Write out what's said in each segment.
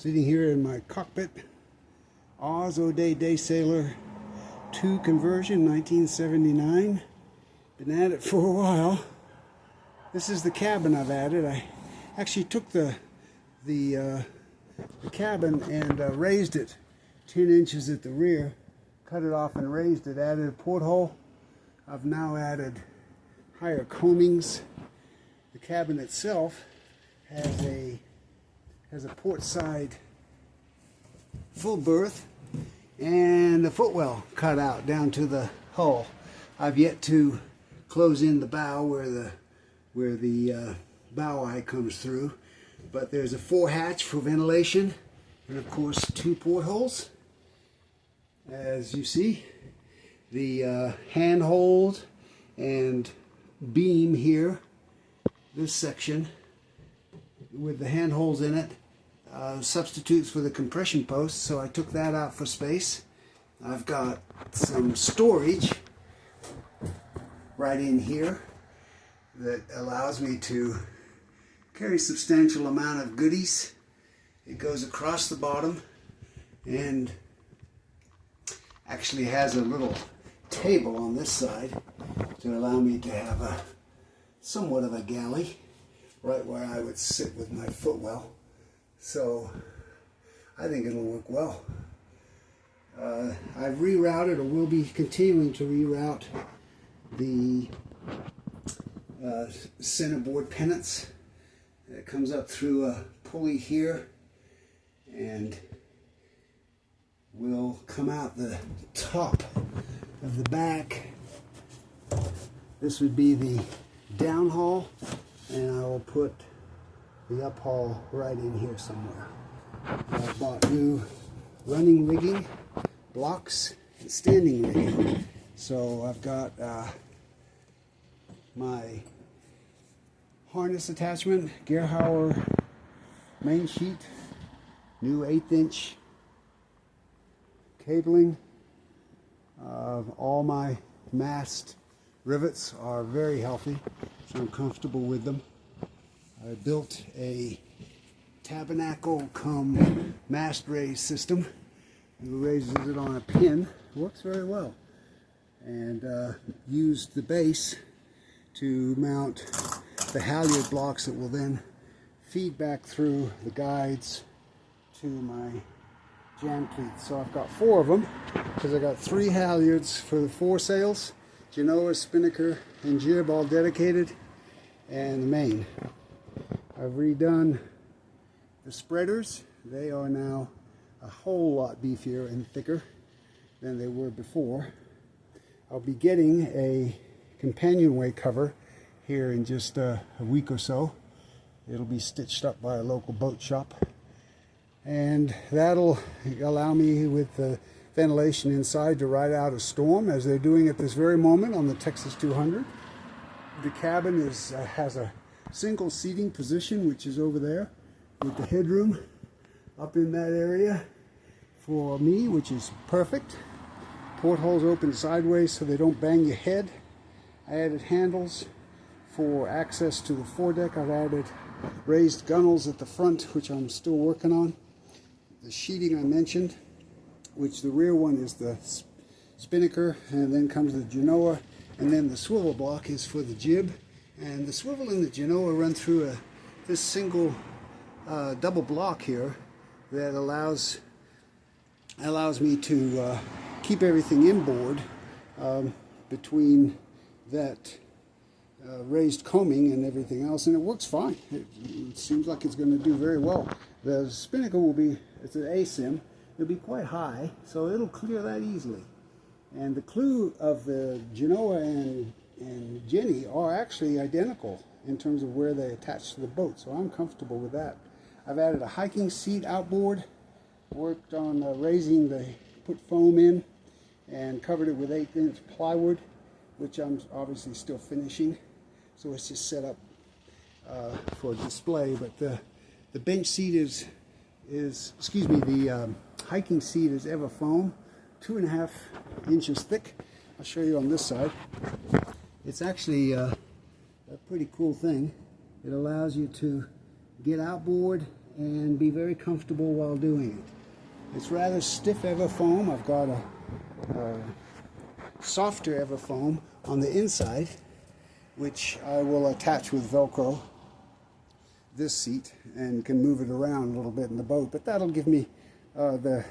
Sitting here in my cockpit, Oz O'Day Day Sailor 2 conversion, 1979. Been at it for a while. This is the cabin I've added. I actually took the cabin and raised it 10 inches at the rear, cut it off and raised it, added a porthole. I've now added higher coamings. The cabin itself has a port side full berth and a footwell cut out down to the hull. I've yet to close in the bow where the bow eye comes through, but there's a 4-hatch for ventilation and of course 2 portholes. As you see, the handhold and beam here, this section with the handholds in it, substitutes for the compression post, so I took that out for space. I've got some storage right in here that allows me to carry a substantial amount of goodies. It goes across the bottom and actually has a little table on this side to allow me to have somewhat of a galley right where I would sit with my footwell. So I think it'll work well. I've rerouted, or will be continuing to reroute, the centerboard pennants. It comes up through a pulley here and will come out the top of the back. This would be the downhaul, and I will put the uphaul right in here somewhere. I bought new running rigging, blocks, and standing rigging. So I've got my harness attachment, Gerhauer main sheet, new 1/8" cabling. All my mast rivets are very healthy, so I'm comfortable with them. I built a tabernacle cum mast raise system. It raises it on a pin. It works very well. And used the base to mount the halyard blocks that will then feed back through the guides to my jam pleats. So I've got 4 of them because I got 3 halyards for the foresails, Genoa, spinnaker, and jib all dedicated, and the main. I've redone the spreaders. They are now a whole lot beefier and thicker than they were before. I'll be getting a companionway cover here in just a week or so. It'll be stitched up by a local boat shop, and that'll allow me, with the ventilation inside, to ride out a storm as they're doing at this very moment on the Texas 200. The cabin has a single seating position, which is over there, with the headroom up in that area for me, which is perfect. Portholes open sideways so they don't bang your head. I added handles for access to the foredeck. I've added raised gunnels at the front, which I'm still working on. The sheeting I mentioned, which the rear one is the spinnaker, and then comes the Genoa, and then the swivel block is for the jib. And the swivel and the Genoa run through this single double block here that allows me to keep everything inboard between that raised coaming and everything else, and it works fine. It seems like it's going to do very well. The spinnaker it's an ASIM, it'll be quite high, so it'll clear that easily. And the clue of the Genoa and Jenny are actually identical in terms of where they attach to the boat, so I'm comfortable with that. I've added a hiking seat outboard, worked on put foam in and covered it with 1/8" plywood, which I'm obviously still finishing, so it's just set up for display. But the bench seat the hiking seat is ever foam, 2.5 inches thick. I'll show you on this side. It's actually a pretty cool thing. It allows you to get outboard and be very comfortable while doing it. It's rather stiff Everfoam. I've got a softer Everfoam on the inside, which I will attach with Velcro this seat and can move it around a little bit in the boat, but that'll give me the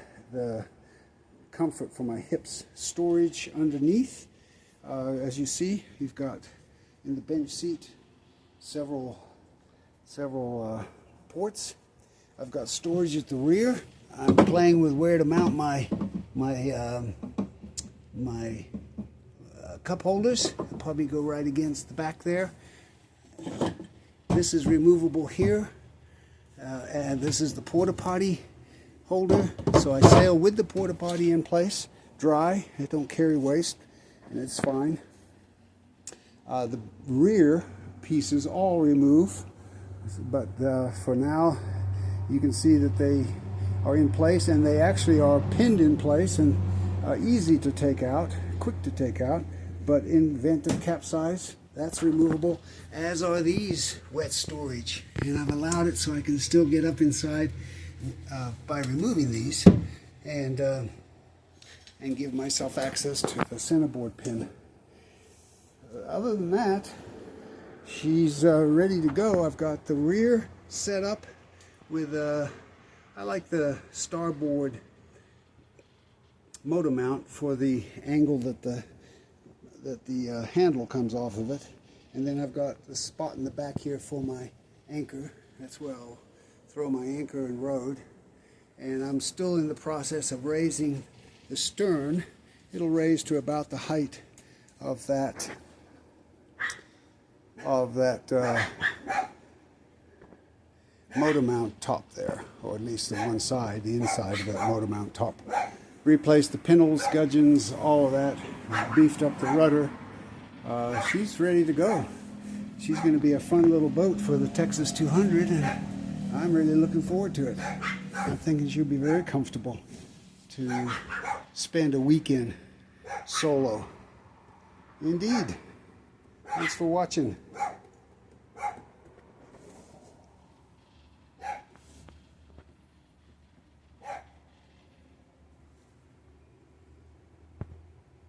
comfort for my hips. Storage underneath, as you see, you've got in the bench seat several ports. I've got storage at the rear. I'm playing with where to mount my cup holders. I'll probably go right against the back there. This is removable here, and this is the porta potty holder. So I sail with the porta potty in place, dry. I don't carry waste, and it's fine. The rear pieces all remove, but for now you can see that they are in place, and they actually are pinned in place and easy to take out, quick to take out. But in event of capsize, that's removable, as are these wet storage. And I've allowed it so I can still get up inside by removing these and give myself access to the centerboard pin. Other than that, she's ready to go. I've got the rear set up with I like the starboard motor mount for the angle that the handle comes off of it, and then I've got the spot in the back here for my anchor. That's where I'll throw my anchor and rode. And I'm still in the process of raising the stern. It'll raise to about the height of that motor mount top there, or at least the one side, the inside of that motor mount top. Replaced the pinnels, gudgeons, all of that. Beefed up the rudder. She's ready to go. She's going to be a fun little boat for the Texas 200, and I'm really looking forward to it. I'm thinking she'll be very comfortable to spend a weekend solo. Indeed. Thanks for watching.